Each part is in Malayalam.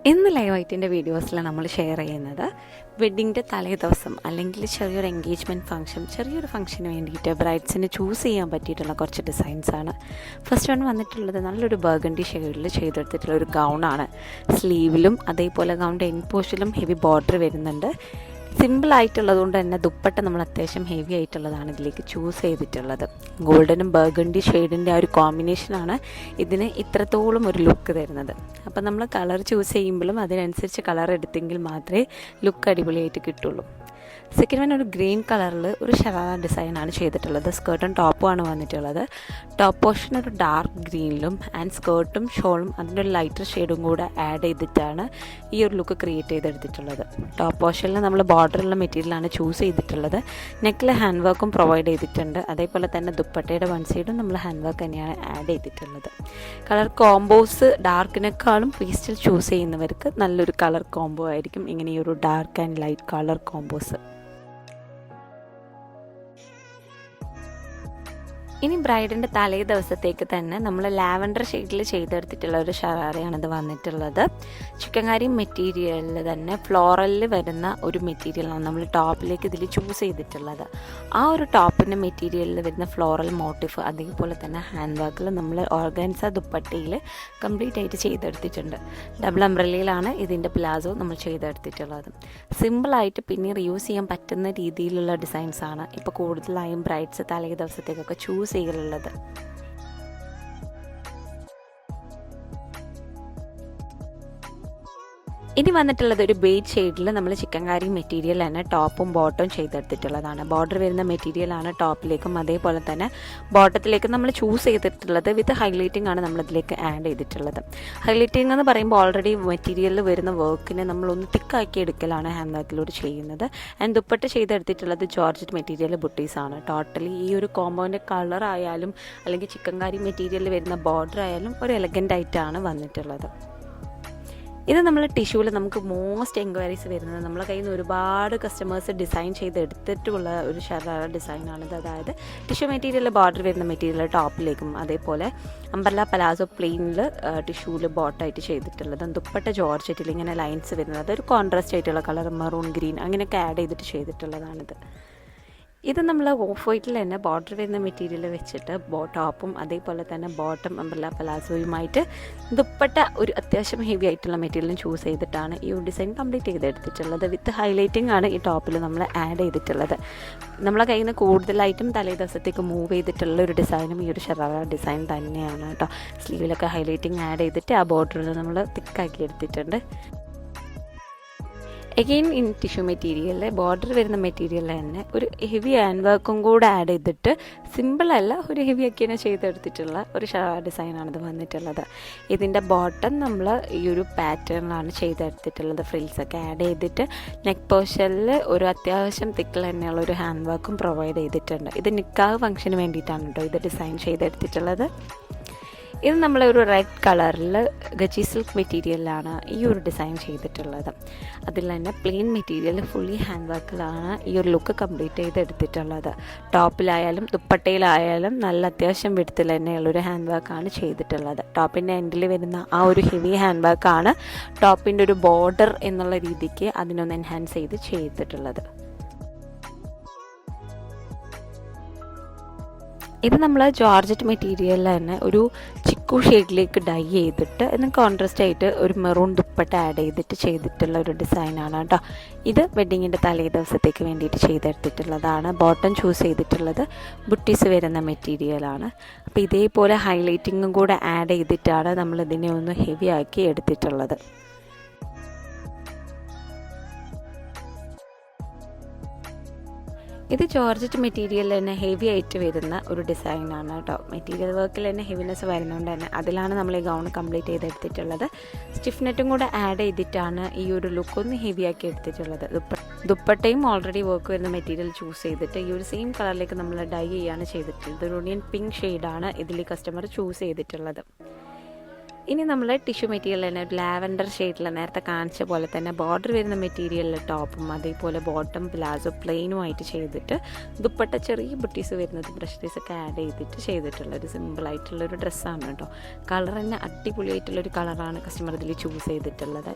ഇന്ന് ലൈവായിട്ടിൻ്റെ വീഡിയോസിൽ നമ്മൾ ഷെയർ ചെയ്യുന്നത് വെഡ്ഡിങ്ങിൻ്റെ തലേ ദിവസം അല്ലെങ്കിൽ ചെറിയൊരു എൻഗേജ്മെൻറ്റ് ഫംഗ്ഷൻ ചെറിയൊരു ഫംഗ്ഷന് വേണ്ടിയിട്ട് ബ്രൈഡ്സിന് ചൂസ് ചെയ്യാൻ പറ്റിയിട്ടുള്ള കുറച്ച് ഡിസൈൻസാണ്. ഫസ്റ്റ് വൺ വന്നിട്ടുള്ളത് നല്ലൊരു ബർഗണ്ടി ഷെയ്ഡിൽ ചെയ്തെടുത്തിട്ടുള്ള ഒരു ഗൗണാണ്. സ്ലീവിലും അതേപോലെ ഗൗണിൻ്റെ എൻ പോർഷനിലും ഹെവി ബോർഡർ വരുന്നുണ്ട്. സിമ്പിളായിട്ടുള്ളത് കൊണ്ട് തന്നെ ദുപ്പട്ട നമ്മൾ അത്യാവശ്യം ഹെവി ആയിട്ടുള്ളതാണ് ഇതിലേക്ക് ചൂസ് ചെയ്തിട്ടുള്ളത്. ഗോൾഡനും ബർഗണ്ടി ഷെയ്ഡിൻ്റെ ആ ഒരു കോമ്പിനേഷനാണ് ഇതിന് ഇത്രത്തോളം ഒരു ലുക്ക് തരുന്നത്. അപ്പം നമ്മൾ കളർ ചൂസ് ചെയ്യുമ്പോഴും അതിനനുസരിച്ച് കളർ എടുത്തെങ്കിൽ മാത്രമേ ലുക്ക് അടിപൊളിയായിട്ട് കിട്ടുള്ളൂ. സെക്കൻഡ് വൺ ഒരു ഗ്രീൻ കളറിൽ ഒരു ഷറാറ ഡിസൈനാണ് ചെയ്തിട്ടുള്ളത്. സ്കേർട്ടും ടോപ്പുമാണ് വന്നിട്ടുള്ളത്. ടോപ്പ് പോർഷൻ ഒരു ഡാർക്ക് ഗ്രീനിലും ആൻഡ് സ്കേർട്ടും ഷോളും അതിൻ്റെ ഒരു ലൈറ്റർ ഷെയ്ഡും കൂടെ ആഡ് ചെയ്തിട്ടാണ് ഈ ഒരു ലുക്ക് ക്രിയേറ്റ് ചെയ്തെടുത്തിട്ടുള്ളത്. ടോപ്പ് പോർഷനിൽ നമ്മൾ ബോർഡറുള്ള മെറ്റീരിയലാണ് ചൂസ് ചെയ്തിട്ടുള്ളത്. നെക്കിൽ ഹാൻഡ് വർക്കും പ്രൊവൈഡ് ചെയ്തിട്ടുണ്ട്. അതേപോലെ തന്നെ ദുപ്പട്ടയുടെ വൺ സൈഡും നമ്മൾ ഹാൻഡ് വർക്ക് തന്നെയാണ് ആഡ് ചെയ്തിട്ടുള്ളത്. കളർ കോംബോസ് ഡാർക്കിനേക്കാളും പേസ്റ്റൽ ചൂസ് ചെയ്യുന്നവർക്ക് നല്ലൊരു കളർ കോംബോ ആയിരിക്കും ഇങ്ങനെ ഈ ഒരു dark and light colour combos. ഇനി ബ്രൈഡിൻ്റെ തലേ ദിവസത്തേക്ക് തന്നെ നമ്മൾ ലാവൻഡർ ഷെയ്ഡിൽ ചെയ്തെടുത്തിട്ടുള്ള ഒരു ഷറാറയാണിത് വന്നിട്ടുള്ളത്. ചിക്കൻകാരി മെറ്റീരിയലിൽ തന്നെ ഫ്ലോറലിൽ വരുന്ന ഒരു മെറ്റീരിയലാണ് നമ്മൾ ടോപ്പിലേക്ക് ഇതിൽ ചൂസ് ചെയ്തിട്ടുള്ളത്. ആ ഒരു ടോപ്പിൻ്റെ മെറ്റീരിയലിൽ വരുന്ന ഫ്ലോറൽ മോട്ടീഫ് അതേപോലെ തന്നെ ഹാൻഡ് വർക്കിൽ നമ്മൾ ഓർഗൻസ ദുപ്പട്ടയിൽ കംപ്ലീറ്റ് ആയിട്ട് ചെയ്തെടുത്തിട്ടുണ്ട്. ഡബിൾ അംബ്രല്ലയിലാണ് ഇതിൻ്റെ പ്ലാസോ നമ്മൾ ചെയ്തെടുത്തിട്ടുള്ളത്. സിമ്പിളായിട്ട് പിന്നെ റിയൂസ് ചെയ്യാൻ പറ്റുന്ന രീതിയിലുള്ള ഡിസൈൻസാണ് ഇപ്പോൾ കൂടുതലായും ബ്രൈഡ്സ് തലേ ദിവസത്തേക്കൊക്കെ ചൂസ് ചെയ്യലുള്ളത്. ഇനി വന്നിട്ടുള്ളത് ഒരു ബേജ് ഷെയ്ഡിൽ നമ്മൾ ചിക്കൻകാരി മെറ്റീരിയൽ തന്നെ ടോപ്പും ബോട്ടവും ചെയ്തെടുത്തിട്ടുള്ളതാണ്. ബോർഡർ വരുന്ന മെറ്റീരിയലാണ് ടോപ്പിലേക്കും അതേപോലെ തന്നെ ബോട്ടത്തിലേക്കും നമ്മൾ ചൂസ് ചെയ്തിട്ടുള്ളത്. വിത്ത് ഹൈലൈറ്റിംഗ് ആണ് നമ്മളിതിലേക്ക് ആഡ് ചെയ്തിട്ടുള്ളത്. ഹൈലൈറ്റിംഗ് എന്ന് പറയുമ്പോൾ ഓൾറെഡി മെറ്റീരിയലിൽ വരുന്ന വർക്കിനെ നമ്മളൊന്ന് തിക്കാക്കി എടുക്കലാണ് ഹാൻഡ് വർക്കിലൂടെ ചെയ്യുന്നത്. ആൻഡ് ദുപ്പട്ട ചെയ്തെടുത്തിട്ടുള്ളത് ജോർജറ്റ് മെറ്റീരിയൽ ബുട്ടീസാണ്. ടോട്ടലി ഈ ഒരു കോമ്പോൻ്റെ കളർ ആയാലും അല്ലെങ്കിൽ ചിക്കൻകാരി മെറ്റീരിയലിൽ വരുന്ന ബോർഡർ ആയാലും ഒരു എലഗൻ്റ് ആയിട്ടാണ് വന്നിട്ടുള്ളത്. ഇത് നമ്മൾ ടിഷ്യൂവിൽ നമുക്ക് മോസ്റ്റ് എൻക്വയറീസ് വരുന്നത് നമ്മളെ കയ്യിൽ നിന്ന് ഒരുപാട് കസ്റ്റമേഴ്സ് ഡിസൈൻ ചെയ്തെടുത്തിട്ടുള്ള ഒരു ഷറാറ ഡിസൈനാണിത്. അതായത് ടിഷ്യൂ മെറ്റീരിയൽ ബോർഡർ വരുന്ന മെറ്റീരിയൽ ടോപ്പിലേക്കും അതേപോലെ അംബർല പലാസോ പ്ലെയിനിൽ ടിഷ്യൂവിൽ ബോട്ടായിട്ട് ചെയ്തിട്ടുള്ളത്. ദുപ്പട്ട ജോർജറ്റിൽ ഇങ്ങനെ ലൈൻസ് വരുന്നത് അതൊരു കോൺട്രാസ്റ്റ് ആയിട്ടുള്ള കളർ മെറൂൺ ഗ്രീൻ അങ്ങനെയൊക്കെ ആഡ് ചെയ്തിട്ട് ചെയ്തിട്ടുള്ളതാണിത്. ഇത് നമ്മൾ ഓഫ് വൈറ്റിൽ തന്നെ ബോർഡർ വരുന്ന മെറ്റീരിയൽ വെച്ചിട്ട് ടോപ്പും അതേപോലെ തന്നെ ബോട്ടം അംബ്രല്ല പലാസോയുമായിട്ട് ദുപ്പട്ട ഒരു അത്യാവശ്യം ഹെവി ആയിട്ടുള്ള മെറ്റീരിയലും ചൂസ് ചെയ്തിട്ടാണ് ഈ ഒരു ഡിസൈൻ കംപ്ലീറ്റ് ചെയ്തെടുത്തിട്ടുള്ളത്. വിത്ത് ഹൈലൈറ്റിംഗ് ആണ് ഈ ടോപ്പിൽ നമ്മൾ ആഡ് ചെയ്തിട്ടുള്ളത്. നമ്മളെ കയ്യിൽ നിന്ന് കൂടുതലായിട്ടും തലേ ദിവസത്തേക്ക് മൂവ് ചെയ്തിട്ടുള്ള ഒരു ഡിസൈനും ഈ ഒരു ഷറാറ ഡിസൈൻ തന്നെയാണ് കേട്ടോ. സ്ലീവിലൊക്കെ ഹൈലൈറ്റിംഗ് ആഡ് ചെയ്തിട്ട് ആ ബോർഡറിൽ നമ്മൾ തിക്കാക്കി എടുത്തിട്ടുണ്ട്. എഗെയിൻ ഇൻ ടിഷ്യൂ മെറ്റീരിയലിൽ ബോർഡർ വരുന്ന മെറ്റീരിയൽ തന്നെ ഒരു ഹെവി ഹാൻഡ് വർക്കും കൂടെ ആഡ് ചെയ്തിട്ട് സിമ്പിളല്ല ഒരു ഹെവി ആക്കിയാണ് ചെയ്തെടുത്തിട്ടുള്ള ഒരു ഡിസൈനാണിത് വന്നിട്ടുള്ളത്. ഇതിൻ്റെ ബോട്ടം നമ്മൾ ഈ ഒരു പാറ്റേണിലാണ് ചെയ്തെടുത്തിട്ടുള്ളത്. ഫ്രിൽസൊക്കെ ആഡ് ചെയ്തിട്ട് നെക്ക് പോർഷനിൽ ഒരു അത്യാവശ്യം തിക്കിൽ തന്നെയുള്ള ഒരു ഹാൻഡ് വർക്കും പ്രൊവൈഡ് ചെയ്തിട്ടുണ്ട്. ഇത് നിക്കാഹ് ഫംഗ്ഷന് വേണ്ടിയിട്ടാണ് കേട്ടോ ഇത് ഡിസൈൻ ചെയ്തെടുത്തിട്ടുള്ളത്. ഇത് നമ്മളൊരു റെഡ് കളറിൽ ഗച്ചി സിൽക്ക് മെറ്റീരിയലാണ് ഈ ഒരു ഡിസൈൻ ചെയ്തിട്ടുള്ളത്. അതിൽ തന്നെ പ്ലെയിൻ മെറ്റീരിയൽ ഫുള്ളി ഹാൻഡ് വർക്കിലാണ് ഈ ഒരു ലുക്ക് കംപ്ലീറ്റ് ചെയ്തെടുത്തിട്ടുള്ളത്. ടോപ്പിലായാലും ദുപ്പട്ടയിലായാലും നല്ല അത്യാവശ്യം വിടത്തിൽ തന്നെയുള്ളൊരു ഹാൻഡ് വർക്കാണ് ചെയ്തിട്ടുള്ളത്. ടോപ്പിൻ്റെ എൻഡിൽ വരുന്ന ആ ഒരു ഹെവി ഹാൻഡ് വർക്കാണ് ടോപ്പിൻ്റെ ഒരു ബോർഡർ എന്നുള്ള രീതിക്ക് അതിനൊന്ന് എൻഹാൻസ് ചെയ്തിട്ടുള്ളത്. ഇത് നമ്മൾ ജോർജറ്റ് മെറ്റീരിയലിൽ തന്നെ ഒരു ചിക്കു ഷെയ്ഡിലേക്ക് ഡൈ ചെയ്തിട്ട് എന്നാൽ കോൺട്രാസ്റ്റ് ആയിട്ട് ഒരു മെറൂൺ ദുപ്പട്ട ആഡ് ചെയ്തിട്ടുള്ള ഒരു ഡിസൈനാണ് കേട്ടോ. ഇത് വെഡ്ഡിങ്ങിൻ്റെ തലേ ദിവസത്തേക്ക് വേണ്ടിയിട്ട് ചെയ്തെടുത്തിട്ടുള്ളതാണ്. ബോട്ടം ചൂസ് ചെയ്തിട്ടുള്ളത് ബുട്ടീസ് വരുന്ന മെറ്റീരിയലാണ്. അപ്പോൾ ഇതേപോലെ ഹൈലൈറ്റിങ്ങും കൂടെ ആഡ് ചെയ്തിട്ടാണ് നമ്മളിതിനെ ഒന്ന് ഹെവി ആക്കി എടുത്തിട്ടുള്ളത്. ഇത് ജോർജറ്റ് മെറ്റീരിയൽ തന്നെ ഹെവി ആയിട്ട് വരുന്ന ഒരു ഡിസൈനാണ് കേട്ടോ. മെറ്റീരിയൽ വർക്കിൽ തന്നെ ഹെവിനെസ് വരുന്നതുകൊണ്ട് തന്നെ അതിലാണ് നമ്മൾ ഈ ഗൗൺ കംപ്ലീറ്റ് ചെയ്തെടുത്തിട്ടുള്ളത്. സ്റ്റിഫ്നെറ്റും കൂടെ ആഡ് ചെയ്തിട്ടാണ് ഈ ഒരു ലുക്ക് ഒന്ന് ഹെവി ആക്കി എടുത്തിട്ടുള്ളത്. ദുപ്പട്ടയും ഓൾറെഡി വർക്ക് വരുന്ന മെറ്റീരിയൽ ചൂസ് ചെയ്തിട്ട് ഈ ഒരു സെയിം കളറിലേക്ക് നമ്മൾ ഡൈ ചെയ്യാണ് ചെയ്തിട്ടുള്ളത്. ഒരു ഓണിയൻ പിങ്ക് ഷെയ്ഡാണ് ഇതിൽ കസ്റ്റമർ ചൂസ് ചെയ്തിട്ടുള്ളത്. ഇനി നമ്മൾ ടിഷ്യൂ മെറ്റീരിയൽ തന്നെ ഒരു ലാവൻഡർ ഷെയ്ഡിൽ നേരത്തെ കാണിച്ച പോലെ തന്നെ ബോർഡർ വരുന്ന മെറ്റീരിയലിൽ ടോപ്പും അതേപോലെ ബോട്ടം പ്ലാസോ പ്ലെയിനുമായിട്ട് ചെയ്തിട്ട് ദുപ്പട്ട ചെറിയ ബുട്ടീസ് വരുന്നത് ബ്രഷീസൊക്കെ ആഡ് ചെയ്തിട്ട് ചെയ്തിട്ടുള്ള ഒരു സിമ്പിളായിട്ടുള്ളൊരു ഡ്രസ്സാണ് കേട്ടോ. കളർ തന്നെ അടിപൊളിയായിട്ടുള്ളൊരു കളറാണ് കസ്റ്റമർ ഇതിൽ ചൂസ് ചെയ്തിട്ടുള്ളത്.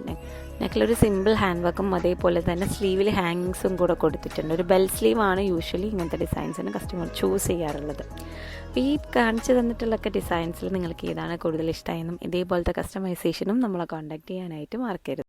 നെക്കിലൊരു സിമ്പിൾ ഹാൻഡ് വർക്കും അതേപോലെ തന്നെ സ്ലീവിൽ ഹാങ്ങിങ്സും കൂടെ കൊടുത്തിട്ടുണ്ട്. ഒരു ബെൽ സ്ലീവാണ് യൂഷ്വലി ഇങ്ങനത്തെ ഡിസൈൻസിന് കസ്റ്റമർ ചൂസ് ചെയ്യാറുള്ളത്. അപ്പോൾ ഈ കാണിച്ചു തന്നിട്ടുള്ളൊക്കെ ഡിസൈൻസിൽ നിങ്ങൾക്ക് ഏതാണ് കൂടുതൽ ഇഷ്ടമായെന്നും ഇതേപോലത്തെ കസ്റ്റമൈസേഷനും നമ്മളെ കോൺടാക്ട് ചെയ്യാനായിട്ട് മറക്കരുത്.